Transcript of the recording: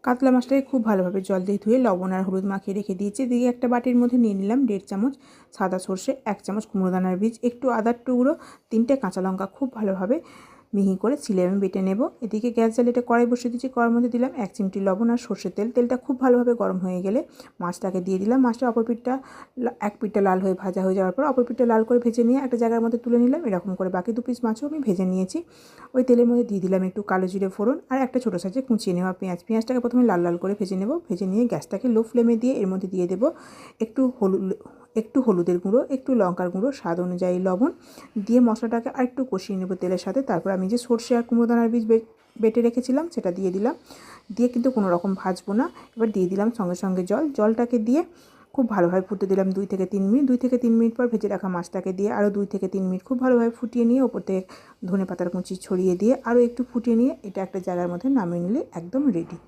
কাতলা মাছটাকে খুব ভালোভাবে জল দিয়ে ধুয়ে লবণ আর হলুদ মাখিয়ে রেখে দিয়েছি। দিয়ে একটা বাটির মধ্যে নিয়ে নিলাম 1.5 চামচ সাদা সর্ষে, 1 চামচ কুমড়ো দানার বীজ, একটু আদার টুকরো, 3টে কাঁচা লঙ্কা খুব ভালোভাবে মিহি করে ছিলে আমি বেটে নেব। এদিকে গ্যাস জ্বালিয়ে কড়াই বসিয়ে দিয়েছি। কড়াইয়ের মধ্যে দিলাম 1 চিমটি লবণ আর সর্ষের তেল। তেলটা খুব ভালোভাবে গরম হয়ে গেলে মাছটাকে দিয়ে দিলাম। মাছটা অপর পিঠটা এক পিঠটা লাল হয়ে ভাজা হয়ে যাওয়ার পর অপর পিঠটা লাল করে ভেজে নিয়ে একটা জায়গার মধ্যে তুলে নিলাম। এরকম করে বাকি 2 পিস মাছও আমি ভেজে নিয়েছি। ওই তেলের মধ্যে দিয়ে দিলাম একটু কালো জিরে ফোড়ন আর একটা ছোটো সাইজে কুচিয়ে নেওয়া পেঁয়াজ। পেঁয়াজটাকে প্রথমে লাল লাল করে ভেজে নেব। ভেজে নিয়ে গ্যাসটাকে লো ফ্লেমে দিয়ে এর মধ্যে দিয়ে দেবো একটু হলুদের গুঁড়ো, একটু লঙ্কার গুঁড়ো, স্বাদ অনুযায়ী লবণ দিয়ে মশলাটাকে আর একটু কষিয়ে নেব তেলের সাথে। তারপর আমি যে সর্ষে আর কুমড়ো দানার বীজ বেটে রেখেছিলাম সেটা দিয়ে দিলাম। দিয়ে কিন্তু কোনো রকম ভাজবো না। এবার দিয়ে দিলাম সঙ্গে সঙ্গে জলটাকে দিয়ে খুব ভালোভাবে ফুটতে দিলাম 2 থেকে 3 মিনিট। 2 থেকে 3 মিনিট পর ভেজে রাখা মাছটাকে দিয়ে আরও 2 থেকে 3 মিনিট খুব ভালোভাবে ফুটিয়ে নিয়ে ওপর থেকে ধনেপাতার কুচি ছড়িয়ে দিয়ে আরও একটু ফুটিয়ে নিয়ে এটা একটা জায়গার মধ্যে নামিয়ে নিলে একদম রেডি।